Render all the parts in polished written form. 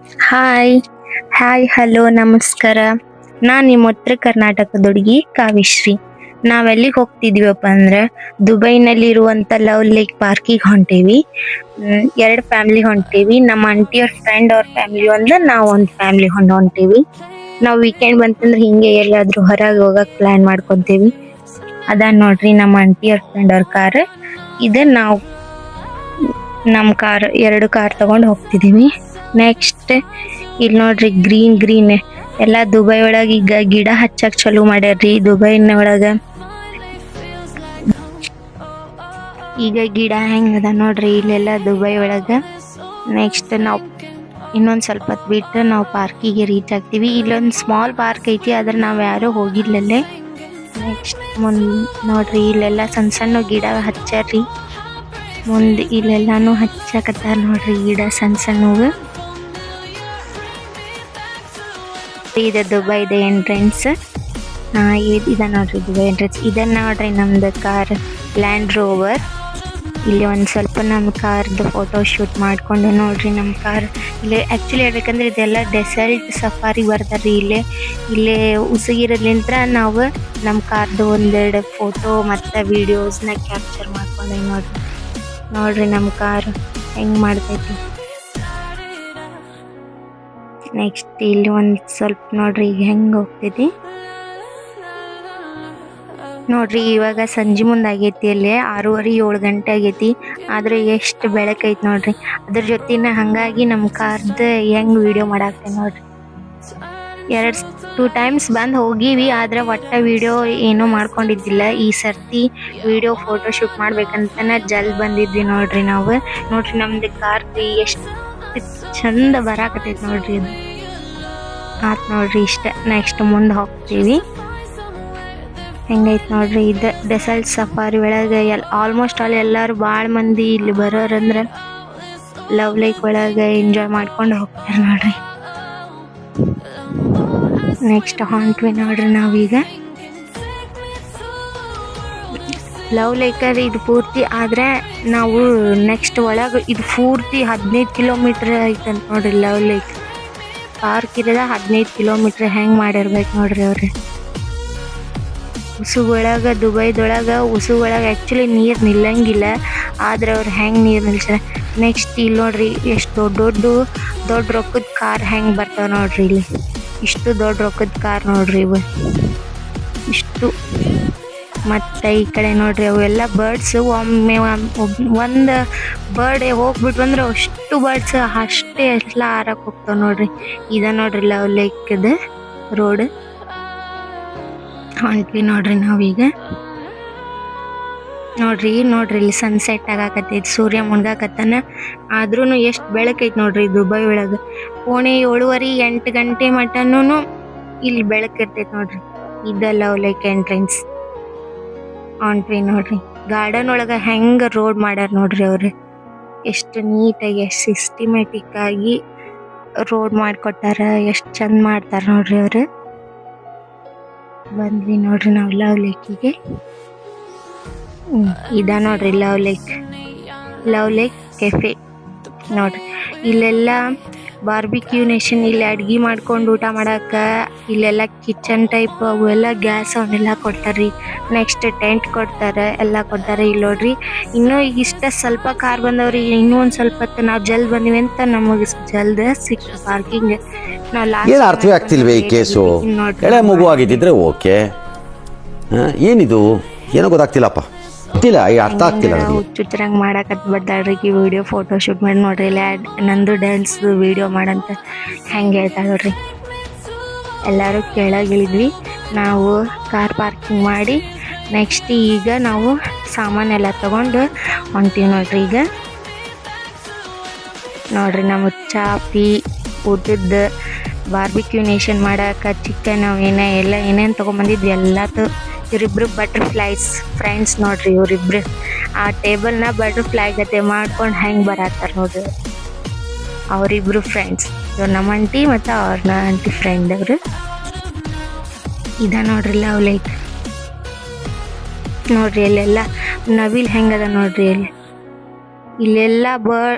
Hi hi hello ನಮಸ್ಕಾರ. ನಾನು ನಿಮ್ಮ ಉತ್ತರ ಕರ್ನಾಟಕದ ಹುಡುಗಿ ಕಾವಿಶ್ರೀ. ನಾವೆಲ್ಲಿಗೆ ಹೋಗ್ತಿದೀವಪ್ಪ ಅಂದ್ರೆ ದುಬೈನಲ್ಲಿರುವಂಥ ಲವ್ ಲೇಕ್ ಪಾರ್ಕಿಗೆ ಹೊಂಟೀವಿ. ಎರಡು ಫ್ಯಾಮಿಲಿ ಹೊಂಟೀವಿ. ನಮ್ಮ ಆಂಟಿಯವ್ರ ಫ್ರೆಂಡ್ ಅವ್ರ ಫ್ಯಾಮಿಲಿ ಒಂದು, ನಾವು ಒಂದು ಫ್ಯಾಮಿಲಿ ಹೊಂಟೀವಿ. ನಾವು ವೀಕೆಂಡ್ ಬಂತಂದ್ರೆ ಹಿಂಗೆ ಎಲ್ಲಾದ್ರೂ ಹೊರಗೆ ಹೋಗಕ್ ಪ್ಲಾನ್ ಮಾಡ್ಕೊಂತೀವಿ. ಅದ ನೋಡ್ರಿ ನಮ್ಮ ಆಂಟಿಯವ್ರ ಫ್ರೆಂಡ್ ಅವ್ರ ಕಾರ್. ಇದು ನಾವು ನಮ್ಮ ಕಾರ್, ಎರಡು ಕಾರ್ ತಗೊಂಡು ಹೋಗ್ತಿದೀವಿ. ನೆಕ್ಸ್ಟ್ ಇಲ್ಲಿ ನೋಡ್ರಿ ಗ್ರೀನ್ ಎಲ್ಲಾ ದುಬೈ ಒಳಗ ಈಗ ಗಿಡ ಹಚ್ಚಕ್ ಚಲೋ ಮಾಡ್ಯಾರ್ರಿ. ದುಬೈನ ಒಳಗ ಈಗ ಗಿಡ ಹೆಂಗದ ನೋಡ್ರಿ ಇಲ್ಲೆಲ್ಲ ದುಬೈ ಒಳಗ. ನೆಕ್ಸ್ಟ್ ನಾವು ಇನ್ನೊಂದ್ ಸ್ವಲ್ಪ ಹೊತ್ತು ಬಿಟ್ಟು ನಾವು ಪಾರ್ಕಿಗೆ ರೀಚ್ ಆಗ್ತೀವಿ. ಇಲ್ಲೊಂದು ಸ್ಮಾಲ್ ಪಾರ್ಕ್ ಐತಿ, ಆದ್ರೆ ನಾವ್ ಯಾರು ಹೋಗಿಲ್ಲಲ್ಲೇ. ನೆಕ್ಸ್ಟ್ ನೋಡ್ರಿ ಇಲ್ಲೆಲ್ಲ ಸಣ್ಣ ಸಣ್ಣ ಗಿಡ ಹಚ್ಚಾರ್ರಿ. ಮುಂದೆ ಇಲ್ಲೆಲ್ಲಾನು ಹಚ್ಚಕತ್ತಾರ ನೋಡ್ರಿ ಗಿಡ ಸಣ್ಣ ಸಣ್ಣವು. ಇದು ದುಬೈದ ಎಂಟ್ರೆನ್ಸ್. ಇದ ನೋಡ್ರಿ ದುಬೈ ಎಂಟ್ರೆನ್ಸ್. ಇದನ್ನ ನೋಡ್ರಿ ನಮ್ದು ಕಾರ್ ಲ್ಯಾಂಡ್ ರೋವರ್. ಇಲ್ಲಿ ಒಂದ್ ಸ್ವಲ್ಪ ನಮ್ಮ ಕಾರ್ದು ಫೋಟೋ ಶೂಟ್ ಮಾಡ್ಕೊಂಡು ನೋಡ್ರಿ ನಮ್ಮ ಕಾರ್. ಇಲ್ಲಿ ಆಕ್ಚುಲಿ ಹೇಳ್ಬೇಕಂದ್ರೆ ಇದೆಲ್ಲ ಡೆಸಲ್ಟ್ ಸಫಾರಿ ಬರ್ತಾರ್ರಿ. ಇಲ್ಲೇ ಉಸುಗಿರೋದ್ಲಿಂತ್ರ ನಾವು ನಮ್ಮ ಕಾರ್ದು ಒಂದೆರಡು ಫೋಟೋ ಮತ್ತು ವಿಡಿಯೋಸ್ನ ಕ್ಯಾಪ್ಚರ್ ಮಾಡ್ಕೊಂಡೆ ನೋಡ್ರಿ ನಮ್ಮ ಕಾರ್ ಹೆಂಗ್ ಮಾಡ್ತೈತಿ. ನೆಕ್ಸ್ಟ್ ಇಲ್ಲಿ ಒಂದ್ ಸ್ವಲ್ಪ ನೋಡ್ರಿ ಈಗ ಹೆಂಗ್ ಹೋಗ್ತೈತಿ ನೋಡ್ರಿ. ಇವಾಗ ಸಂಜೆ ಮುಂದಾಗೈತಿ, ಅಲ್ಲಿ 6:30 7 ಗಂಟೆ ಆಗೈತಿ. ಆದ್ರೆ ಎಷ್ಟು ಬೆಳಕೈತಿ ನೋಡ್ರಿ. ಅದ್ರ ಜೊತೆನ ಹಂಗಾಗಿ ನಮ್ಮ ಕಾರ್ದ ಹೆಂಗ್ ವಿಡಿಯೋ ಮಾಡಾಕ್ತೇನೆ ನೋಡ್ರಿ. 2 ಟೈಮ್ಸ್ ಬಂದ್ ಹೋಗಿವಿ, ಆದ್ರೆ ಒಟ್ಟ ವಿಡಿಯೋ ಏನೋ ಮಾಡ್ಕೊಂಡಿದ್ದಿಲ್ಲ. ಈ ಸರ್ತಿ ವಿಡಿಯೋ ಫೋಟೋ ಶೂಟ್ ಮಾಡ್ಬೇಕಂತನ ಜಲ್ದಿ ಬಂದಿದ್ವಿ ನೋಡ್ರಿ ನಾವು. ನೋಡ್ರಿ ನಮ್ದು ಕಾರ್ದು ಎಷ್ಟು ಚಂದ ಬರಾಕತೈತಿ ನೋಡ್ರಿ. ಅದು ಆತ್ ನೋಡ್ರಿ ಇಷ್ಟ. ನೆಕ್ಸ್ಟ್ ಮುಂದೆ ಹೋಗ್ತೀವಿ. ಹೆಂಗೈತಿ ನೋಡ್ರಿ ಇದು ಡೆಸಲ್ಟ್ ಸಫಾರಿ ಒಳಗೆ ಆಲ್ಮೋಸ್ಟ್ ಎಲ್ಲಾರು ಭಾಳ ಮಂದಿ ಇಲ್ಲಿ ಬರೋರಂದ್ರೆ ಲವ್ ಲೇಕ್ ಒಳಗೆ ಎಂಜಾಯ್ ಮಾಡ್ಕೊಂಡು ಹೋಗ್ತಾರೆ ನೋಡ್ರಿ. ನೆಕ್ಸ್ಟ್ ಹೊಂಟ್ವಿ ನೋಡ್ರಿ ನಾವೀಗ ಲವ್ ಲೇಕರ್. ಇದು ಪೂರ್ತಿ ಆದ್ರೆ ನಾವು ನೆಕ್ಸ್ಟ್ ಒಳಗೆ ಇದು ಪೂರ್ತಿ 15 ಕಿಲೋಮೀಟರ್ ಐತಂತ ನೋಡ್ರಿ. ಲವ್ ಲೇಕ್ ಪಾರ್ಕ್ ಇರೋದ 15 ಕಿಲೋಮೀಟರ್. ಹೆಂಗ್ ಮಾಡಿರ್ಬೇಕು ನೋಡ್ರಿ ಅವ್ರಿ. ಉಸುಗೊಳಗ ದುಬೈದೊಳಗ ಉಸುಗೊಳಗ ಆ್ಯಕ್ಚುಲಿ ನೀರು ನಿಲ್ಲಂಗಿಲ್ಲ, ಆದ್ರೆ ಅವ್ರು ಹೆಂಗೆ ನೀರು ನಿಲ್ಸ್ಯಾರ. ನೆಕ್ಸ್ಟ್ ಇಲ್ಲಿ ನೋಡ್ರಿ ಎಷ್ಟು ದೊಡ್ಡ ರೊಕ್ಕದ ಕಾರ್ ಹೆಂಗೆ ಬರ್ತಾವ ನೋಡ್ರಿ. ಇಲ್ಲಿ ಇಷ್ಟು ದೊಡ್ಡ ರೊಕ್ಕದ ಕಾರ್ ನೋಡ್ರಿ ಇವು ಇಷ್ಟು. ಮತ್ತು ಈ ಕಡೆ ನೋಡ್ರಿ ಅವೆಲ್ಲ ಬರ್ಡ್ಸ್. ಒಮ್ಮೆ ಒಂದು ಬರ್ಡ್ ಹೋಗ್ಬಿಟ್ಟು ಅಂದ್ರೆ ಅಷ್ಟು ಬರ್ಡ್ಸ್ ಅಷ್ಟೇ ಎಲ್ಲ ಹಾರಕ್ಕೆ ಹೋಗ್ತಾವ ನೋಡ್ರಿ. ಇದ ನೋಡ್ರಿ ಲವ್ ಲೇಕ್ದ ರೋಡ್. ಹೊಂಟ್ವಿ ನೋಡ್ರಿ ನಾವೀಗ. ನೋಡ್ರಿ ಇಲ್ಲಿ ಸನ್ಸೆಟ್ ಆಗಾಕತ್ತೈತಿ, ಸೂರ್ಯ ಮುಣ್ಗಾಕತ್ತಾನ. ಆದ್ರೂ ಎಷ್ಟು ಬೆಳಕೈತಿ ನೋಡ್ರಿ ದುಬೈ ಒಳಗೆ. 7:30 8 ಗಂಟೆ ಮಟನೂ ಇಲ್ಲಿ ಬೆಳಕಿರ್ತೈತಿ ನೋಡ್ರಿ. ಇದ ಲವ್ ಲೇಕ್ ಎಂಟ್ರೆನ್ಸ್. ಹೊಂಟ್ವಿ ನೋಡ್ರಿ ಗಾರ್ಡನ್ ಒಳಗೆ ಹೆಂಗೆ ರೋಡ್ ಮಾಡ್ಯಾರ ನೋಡ್ರಿ ಅವ್ರು. ಎಷ್ಟು ನೀಟಾಗಿ ಎಷ್ಟು ಸಿಸ್ಟಮೆಟಿಕ್ ಆಗಿ ರೋಡ್ ಮಾಡಿಕೊಟ್ಟಾರ. ಎಷ್ಟು ಚಂದ ಮಾಡ್ತಾರ ನೋಡ್ರಿ ಅವ್ರು. ಬಂದ್ವಿ ನೋಡ್ರಿ ನಾವು ಲವ್ ಲೇಕಿಗೆ. ಇದ ನೋಡ್ರಿ ಲವ್ ಲೇಕ್ ಕೆಫೆ ನೋಡ್ರಿ. ಇಲ್ಲೆಲ್ಲ ಬಾರ್ಬಿಕ್ಯೂ ನೇಷನ್. ಇಲ್ಲಿ ಅಡ್ಗೆ ಮಾಡ್ಕೊಂಡು ಊಟ ಮಾಡಾಕ ಇಲ್ಲೆಲ್ಲ ಕಿಚನ್ ಟೈಪ್ ಅವೆಲ್ಲ ಗ್ಯಾಸ್ ಅವನ್ನೆಲ್ಲ ಕೊಡ್ತಾರ್ರಿ. ನೆಕ್ಸ್ಟ್ ಟೆಂಟ್ ಕೊಡ್ತಾರೆ, ಎಲ್ಲ ಕೊಡ್ತಾರೆ. ಇಲ್ಲಿ ನೋಡ್ರಿ ಇನ್ನೂ ಇಷ್ಟ ಸ್ವಲ್ಪ ಕಾರ್ ಬಂದವ್ರಿ. ಇನ್ನೂ ಒಂದು ಸ್ವಲ್ಪ ಹೊತ್ತು ನಾವು ಜಲ್ದಿ ಬಂದಿವಿ ಅಂತ ನಮಗೆ ಜಲ್ದ ಸಿಕ್ತು ಪಾರ್ಕಿಂಗ್. ನಾವು ಏನು ಅರ್ಥವೇ ಆಗ್ತಿಲ್ವೇ ಈ ಕೇಸು? ಎಳೆ ಮಗು ಆಗಿದ್ದಿದ್ರೆ ಓಕೆ, ಏನಿದು ಏನೋ ಗೊತ್ತಾಗ್ತಿಲ್ಲಪ್ಪ, ಅರ್ಥ ಆಗ್ತಿಲ್ಲ. ಹುಚ್ಚುಚ್ಚರಂಗ್ ಮಾಡಾಕತ್ ಬರ್ತಾಳ್ರಿ ವಿಡಿಯೋ ಫೋಟೋ ಶೂಟ್ ಮಾಡಿ ನೋಡ್ರಿ. ಇಲ್ಲ ನಂದು ಡ್ಯಾನ್ಸ್ ವಿಡಿಯೋ ಮಾಡಂತ ಹೆಂಗೆ ಹೇಳ್ತಾ ನೋಡ್ರಿ. ಎಲ್ಲರೂ ಕೆಳಗಿಳಿದ್ವಿ ನಾವು ಕಾರ್ ಪಾರ್ಕಿಂಗ್ ಮಾಡಿ. ನೆಕ್ಸ್ಟ್ ಈಗ ನಾವು ಸಾಮಾನೆಲ್ಲ ತಗೊಂಡು ಹೊಂಟೀವಿ ನೋಡ್ರಿ. ಈಗ ನೋಡ್ರಿ ನಮ್ಮ ಚಾಪಿ ಊಟದ ಬಾರ್ಬಿಕ್ಯೂ ನೇಷನ್ ಮಾಡಾಕ ಚಿಕನ್ ಏನೇನು ತೊಗೊಂಬಂದಿದ್ವಿ ಎಲ್ಲದು. ಇವರಿಬ್ರು ಬಟರ್ಫ್ಲೈಸ್ ಫ್ರೆಂಡ್ಸ್ ನೋಡ್ರಿ. ಇವರಿಬ್ರು ಆ ಟೇಬಲ್ನ ಬಟರ್ಫ್ಲೈ ಗತೆ ಮಾಡ್ಕೊಂಡು ಹೆಂಗೆ ಬರತ್ತಾರ ನೋಡ್ರಿ. ಅವರಿಬ್ರು ಫ್ರೆಂಡ್ಸ್, ಇವ್ರು ನಮ್ಮ ಆಂಟಿ ಮತ್ತು ಅವ್ರನ್ನ ಆಂಟಿ ಫ್ರೆಂಡ್ ಅವರು. ಇದ ನೋಡ್ರಿ ಲವ್ ಲೇಕ್. ನೋಡ್ರಿ ಅಲ್ಲೆಲ್ಲ ನವಿಲ್ ಹೆಂಗದ ನೋಡ್ರಿ. ಅಲ್ಲಿ ಇಲ್ಲೆಲ್ಲ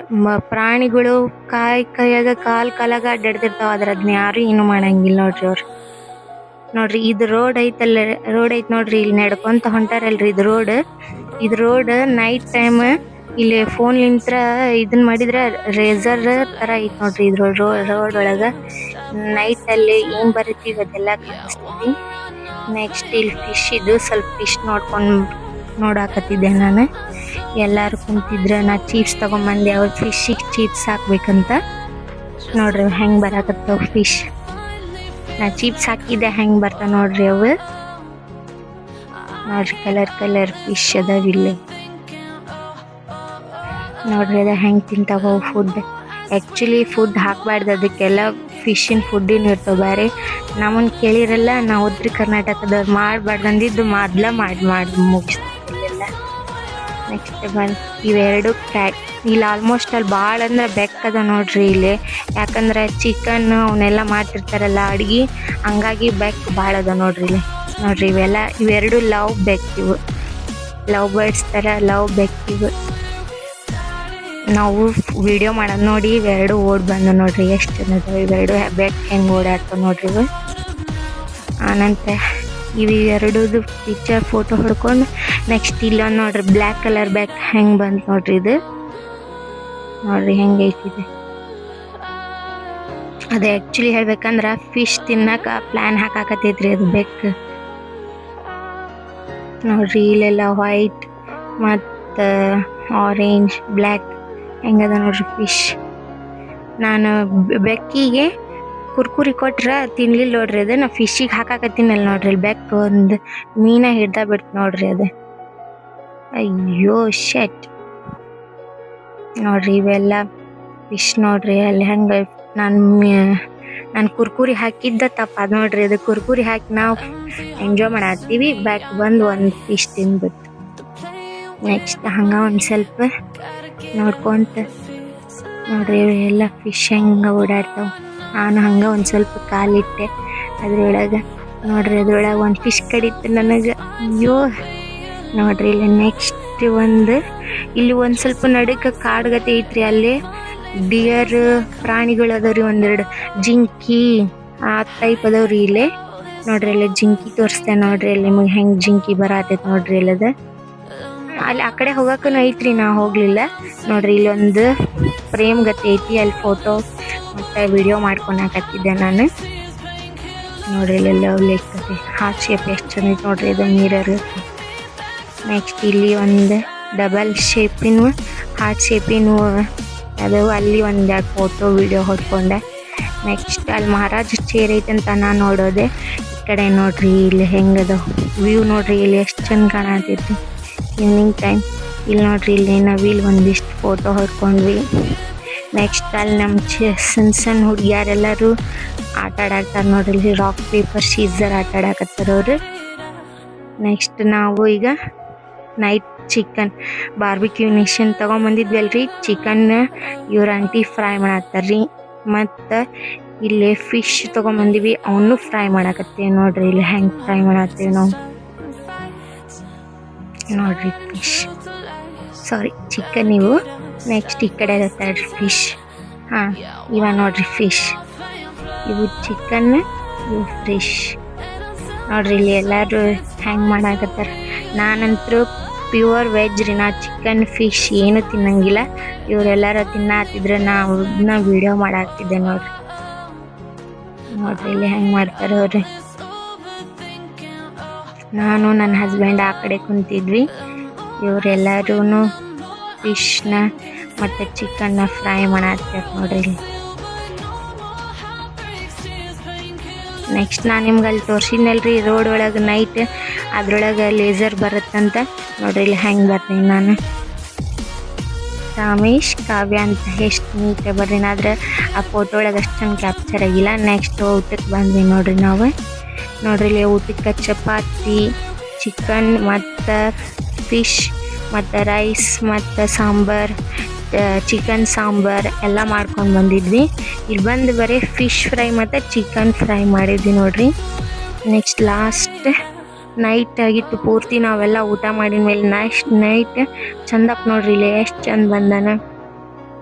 ಪ್ರಾಣಿಗಳು ಕೈಯಾಗ ಕಾಲಾಗ ಅಡ್ಡಾಡ್ತಿರ್ತಾವ, ಆದ್ರ ಅದ್ನ ಯಾರು ಏನು ಮಾಡಂಗಿಲ್ಲ ನೋಡ್ರಿ ಅವ್ರು. ನೋಡ್ರಿ ಇದು ರೋಡ್ ಐತ್ ನೋಡ್ರಿ, ಇಲ್ಲಿ ನಡ್ಕೊಂತ ಹೊಂಟಾರಲ್ರಿ ಇದು ರೋಡ್ ನೈಟ್ ಟೈಮ್ ಇಲ್ಲಿ ಫೋನ್ ಲಿಂತ್ರ ಇದನ್ ಮಾಡಿದ್ರ ರೇಸರ್ ತರ ಐತ್ ನೋಡ್ರಿ. ಇದ್ರ ರೋಡ್ ಒಳಗ ನೈಟ್ ಅಲ್ಲಿ ಏನ್ ಬರಿತೀವಿ ಅದೆಲ್ಲ ಕಾಣಿಸ್ತೈತಿ. ನೆಕ್ಸ್ಟ್ ಇಲ್ಲಿ ಫಿಶ್ ಇದು ಸ್ವಲ್ಪ ಫಿಶ್ ನೋಡಾಕತ್ತಿದ್ದೆ ನಾನು. ಎಲ್ಲಾರು ಕುಂತಿದ್ರ ನಾ ಚೀಪ್ಸ್ ತಗೊಂಬಂದೆ, ಅವ್ರ ಫಿಶಿಗೆ ಚೀಪ್ಸ್ ಹಾಕ್ಬೇಕಂತ. ನೋಡ್ರಿ ಹೆಂಗ್ ಬರಾಕತ್ತಾವ ಫಿಶ್. ನಾ ಚೀಪ್ಸ್ ಹಾಕಿದ್ದೆ ಹೆಂಗ್ ಬರ್ತಾವ ನೋಡ್ರಿ ಅವು. ನೋಡ್ರಿ ಕಲರ್ ಫಿಶ್ ಅದಾವ ಇಲ್ಲಿ. ನೋಡ್ರಿ ಅದ ಹೆಂಗ್ ತಿಂತಾವ ಫುಡ್. ಆಕ್ಚುಲಿ ಫುಡ್ ಹಾಕ್ಬಾರ್ದು ಅದಕ್ಕೆಲ್ಲ, ಫಿಶಿನ ಫುಡ್ಡಿನ ಇರ್ತಾವ ಬೇರೆ. ನಮ್ಮನ್ ಕೇಳಿರಲ್ಲ, ನಾವು ಉತ್ತರ ಕರ್ನಾಟಕದವ್ರು ಮಾಡ್ಬಾರ್ದು ಅಂದಿದ್ದು ಮಾಡಿ ಮುಗಿಸ್ತಿಲ್ಲ. ನೆಕ್ಸ್ಟ್ ಇವೆರಡು ಕ್ಯಾಟ್. ಇಲ್ಲಿ ಆಲ್ಮೋಸ್ಟ್ ಅಲ್ಲಿ ಭಾಳ ಅಂದ್ರೆ ಬೆಕ್ಕದ ನೋಡ್ರಿ ಇಲ್ಲಿ. ಯಾಕಂದ್ರೆ ಚಿಕನ್ ಅವನ್ನೆಲ್ಲ ಮಾಡ್ತಿರ್ತಾರಲ್ಲ ಅಡ್ಗಿ, ಹಂಗಾಗಿ ಬೆಕ್ ಭಾಳ ಅದ ನೋಡ್ರಿ ಇಲ್ಲಿ. ನೋಡ್ರಿ ಇವೆರಡು ಲವ್ ಬರ್ಡ್ಸ್ ತರ ಬೆಕ್ ಇವು. ನಾವು ವಿಡಿಯೋ ಮಾಡೋದು ನೋಡಿ ಇವೆರಡು ಓಡ್ ಬಂದು ನೋಡ್ರಿ ಎಷ್ಟು ಚೆನ್ನದ. ಇವೆರಡು ಬೆಕ್ ಹೆಂಗ್ ಓಡಾಡ್ತಾವ ನೋಡ್ರಿ ಇವು. ಆನಂತರ ಇವೆರಡುದು ಪಿಕ್ಚರ್ ಫೋಟೋ ಹೊಡ್ಕೊಂಡು ನೆಕ್ಸ್ಟ್ ಇಲ್ಲೊಂದು ನೋಡ್ರಿ ಬ್ಲ್ಯಾಕ್ ಕಲರ್ ಬೆಕ್ ಹೆಂಗ್ ಬಂತು ನೋಡ್ರಿ. ಇದು ನೋಡ್ರಿ ಹೆಂಗೈತಿದೆ. ಅದೇ ಆಕ್ಚುಲಿ ಹೇಳ್ಬೇಕಂದ್ರ ಫಿಶ್ ತಿನ್ನಕ ಪ್ಲಾನ್ ಹಾಕಾಕತೈತ್ರಿ ಅದು ಬೆಕ್. ನೋಡ್ರಿ ಇಲ್ಲೆಲ್ಲ ವೈಟ್ ಮತ್ತ ಆರೆಂಜ್ ಬ್ಲ್ಯಾಕ್ ಹೆಂಗದ ನೋಡ್ರಿ ಫಿಶ್. ನಾನು ಬೆಕ್ಕಿಗೆ ಕುರ್ಕುರಿ ಕೊಟ್ರ ತಿನ್ಲಿಲ್ಲ ನೋಡ್ರಿ. ಅದು ನಾ ಫಿಶಿಗೆ ಹಾಕಾಕತ್ತೀನಲ್ಲ ನೋಡ್ರಿ, ಬೆಕ್ ಒಂದು ಮೀನ ಹಿಡ್ದ ಬಿಡ್ತು ನೋಡ್ರಿ ಅದು. ಅಯ್ಯೋ ಶೆಟ್. ನೋಡ್ರಿ ಇವೆಲ್ಲ ಫಿಶ್ ನೋಡ್ರಿ. ಅಲ್ಲಿ ಹೆಂಗ ನಾನು ಕುರ್ಕುರಿ ಹಾಕಿದ್ದ ತಪ್ಪ ಅದ್ ನೋಡ್ರಿ. ಅದು ಕುರ್ಕುರಿ ಹಾಕಿ ನಾವು ಎಂಜಾಯ್ ಮಾಡತ್ತೀವಿ, ಬ್ಯಾಕ್ ಬಂದು ಒಂದು ಫಿಶ್ ತಿಂದ್ಬಿಟ್ಟು. ನೆಕ್ಸ್ಟ್ ಹಂಗ ಒಂದ್ ಸ್ವಲ್ಪ ನೋಡ್ಕೊಂತ ನೋಡ್ರಿ ಎಲ್ಲ ಫಿಶ್ ಹೆಂಗ ಓಡಾಡ್ತಾವ. ನಾನು ಹಂಗ ಒಂದ್ ಸ್ವಲ್ಪ ಕಾಲಿಟ್ಟೆ ಅದ್ರೊಳಗ. ನೋಡ್ರಿ ಅದ್ರೊಳಗ ಒಂದ್ ಫಿಶ್ ಕಡಿತು ನನಗೆ. ಅಯ್ಯೋ ನೋಡ್ರಿ ಇಲ್ಲಿ ನೆಕ್ಸ್ಟ್ ಇಲ್ಲಿ ಒಂದ್ ಸ್ವಲ್ಪ ನಡುಕ ಕಾಡ್ಗತೆ ಐತ್ರಿ. ಅಲ್ಲಿ ಡಿಯರ್ ಪ್ರಾಣಿಗಳು ಅದಾವ್ರಿ, ಒಂದೆರಡು ಜಿಂಕಿ ಆ ಟೈಪ್ ಅದಾವ್ರಿ ಇಲ್ಲಿ. ನೋಡ್ರಿ ಅಲ್ಲಿ ಜಿಂಕಿ ತೋರಿಸ್ತೇನೆ ನೋಡ್ರಿ. ಅಲ್ಲಿ ನಿಮಗೆ ಹೆಂಗ್ ಜಿಂಕಿ ಬರತೈತಿ ನೋಡ್ರಿ ಇಲ್ಲದ. ಅಲ್ಲಿ ಆ ಕಡೆ ಹೋಗಕ್ಕೂ ಐತ್ರಿ, ನಾ ಹೋಗ್ಲಿಲ್ಲ. ನೋಡ್ರಿ ಇಲ್ಲಿ ಒಂದು ಫ್ರೇಮ್ ಗತಿ ಐತಿ, ಅಲ್ಲಿ ಫೋಟೋ ಮತ್ತೆ ವಿಡಿಯೋ ಮಾಡ್ಕೊಳಕತ್ತಿದ್ದೆ ನಾನು. ನೋಡ್ರಿ ಇಲ್ಲೆಲ್ಲ ಲೇಕತಿ ಹಾರ್ಟ್ ಶೇಪ್ ಎಷ್ಟು ಚಂದ ಐತಿ ನೋಡ್ರಿ. ಇದು ಮಿರರ್. ನೆಕ್ಸ್ಟ್ ಇಲ್ಲಿ ಒಂದು ಡಬಲ್ ಶೇಪಿನ ಹಾರ್ಟ್ ಶೇಪಿನ ಅದು, ಅಲ್ಲಿ ಒಂದೆರಡು ಫೋಟೋ ವಿಡಿಯೋ ಹೊಡ್ಕೊಂಡೆ. ನೆಕ್ಸ್ಟ್ ಅಲ್ಲಿ ಮಹಾರಾಜ್ ಚೇರ್ ಐತಂತ ನಾನು ನೋಡೋದೆ. ಈ ಕಡೆ ನೋಡ್ರಿ ಇಲ್ಲಿ ಹೆಂಗದ ವ್ಯೂ ನೋಡ್ರಿ. ಇಲ್ಲಿ ಎಷ್ಟು ಚಂದ ಕಾಣತೈತಿ ಈವ್ನಿಂಗ್ ಟೈಮ್. ಇಲ್ಲಿ ನೋಡ್ರಿ ಇಲ್ಲಿ ನಾವಿಲ್ಲಿ ಒಂದಿಷ್ಟು ಫೋಟೋ ಹೊಡ್ಕೊಂಡ್ವಿ. ನೆಕ್ಸ್ಟ್ ಅಲ್ಲಿ ನಮ್ಮ ಸಣ್ಣ ಹುಡುಗಿಯಾರೆಲ್ಲರೂ ಆಟ ಆಡಾಕ್ತಾರೆ ನೋಡ್ರಿ. ಇಲ್ಲಿ ರಾಕ್ ಪೇಪರ್ ಸೀಸರ್ ಆಟ ಆಡಾಕತ್ತಾರ ಅವರು. ನೆಕ್ಸ್ಟ್ ನಾವು ಈಗ ನೈಟ್ ಚಿಕನ್ ಬಾರ್ಬಿಕ್ಯೂ ನೇಷನ್ ತಗೊಂಬಂದಿದ್ವಿ ಅಲ್ರಿ. ಚಿಕನ್ ಇವ್ರ ಆಂಟಿ ಫ್ರೈ ಮಾಡತ್ತಾರ್ರಿ. ಮತ್ತು ಇಲ್ಲಿ ಫಿಶ್ ತಗೊಂಬಂದಿವಿ, ಅವನು ಫ್ರೈ ಮಾಡಾಕತ್ತೇವೆ ನೋಡ್ರಿ. ಇಲ್ಲಿ ಹೆಂಗೆ ಫ್ರೈ ಮಾಡತ್ತೇವೆ ನಾವು ನೋಡ್ರಿ. ಫಿಶ್ ಚಿಕನ್ ಇವು. ನೆಕ್ಸ್ಟ್ ಈ ಕಡೆ ಇರತ್ತಾಳ್ರಿ ಫಿಶ್. ಇವ ನೋಡ್ರಿ ಫಿಶ್. ಇವು ಚಿಕನ್, ಇವು ಫಿಶ್ ನೋಡ್ರಿ. ಇಲ್ಲಿ ಎಲ್ಲರೂ ಹೆಂಗೆ ಮಾಡಾಕತ್ತಾರ. ನಾನಂತರೂ ಪ್ಯೂರ್ ವೆಜ್ ರೀ, ನಾ ಚಿಕನ್ ಫಿಶ್ ಏನು ತಿನ್ನಂಗಿಲ್ಲ. ಇವರೆಲ್ಲರೂ ತಿನ್ನತ್ತಿದ್ರೆ ನಾ ವಿಡಿಯೋ ಮಾಡಾಕ್ತಿದ್ದೆ ನೋಡ್ರಿ. ಇಲ್ಲಿ ಹೆಂಗೆ ಮಾಡ್ತಾರೆ ಅವ್ರಿ. ನಾನು ನನ್ನ ಹಸ್ಬೆಂಡ್ ಆ ಕಡೆ ಕುಂತಿದ್ವಿ. ಇವರೆಲ್ಲರೂ ಫಿಶ್ನ ಮತ್ತು ಚಿಕನ್ನ ಫ್ರೈ ಮಾಡಾಕ್ತಾರೆ ನೋಡ್ರಿ. ನೆಕ್ಸ್ಟ್ ನಾನು ನಿಮ್ಗೆ ಅಲ್ಲಿ ತೋರಿಸಿದ್ನಲ್ರಿ ರೋಡ್ ಒಳಗೆ ನೈಟ್, ಅದ್ರೊಳಗೆ ಲೇಸರ್ ಬರುತ್ತಂತ ನೋಡ್ರಿ. ಇಲ್ಲಿ ಹೆಂಗೆ ಬರ್ತೀನಿ ನಾನು. ರಾಮೇಶ್ ಕಾವ್ಯ ಅಂತ ಎಷ್ಟು ನೀಟಾಗಿ ಬರ್ತೀನಿ, ಆದ್ರೆ ಆ ಫೋಟೋ ಒಳಗೆ ಅಷ್ಟೊಂದು ಕ್ಯಾಪ್ಚರ್ ಆಗಿಲ್ಲ. ನೆಕ್ಸ್ಟ್ ಊಟಕ್ಕೆ ಬಂದ್ವಿ ನೋಡ್ರಿ ನಾವು. ನೋಡ್ರಿ ಇಲ್ಲಿ ಊಟಕ್ಕೆ ಚಪಾತಿ, ಚಿಕನ್ ಮತ್ತು ಫಿಶ್ ಮತ್ತು ರೈಸ್ ಮತ್ತು ಸಾಂಬಾರ್, ಚಿಕನ್ ಸಾಂಬಾರ್ ಎಲ್ಲ ಮಾಡ್ಕೊಂಡು ಬಂದಿದ್ವಿ. ಇಲ್ಲಿ ಬಂದು ಬರೀ ಫಿಶ್ ಫ್ರೈ ಮತ್ತು ಚಿಕನ್ ಫ್ರೈ ಮಾಡಿದ್ವಿ ನೋಡ್ರಿ. ನೆಕ್ಸ್ಟ್ ಲಾಸ್ಟ್ ನೈಟ್ ಆಗಿತ್ತು ಪೂರ್ತಿ ನಾವೆಲ್ಲ ಊಟ ಮಾಡಿದ ಮೇಲೆ ನೆಕ್ಸ್ಟ್ ನೈಟ್ ಚಂದಕ್ ನೋಡ್ರಿ ಇಲ್ಲಿ ಎಷ್ಟು ಚಂದ ಬಂದನ.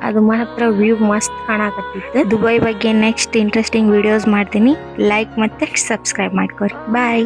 ಅದು ಮಾತ್ರ ವ್ಯೂ ಮಸ್ತ್ ಕಾಣಕತ್ತಿತ್ತು. ದುಬೈ ಬಗ್ಗೆ ನೆಕ್ಸ್ಟ್ ಇಂಟ್ರೆಸ್ಟಿಂಗ್ ವಿಡಿಯೋಸ್ ಮಾಡ್ತೀನಿ. ಲೈಕ್ ಮತ್ತೆ ಸಬ್ಸ್ಕ್ರೈಬ್ ಮಾಡ್ಕೊರಿ. ಬಾಯ್.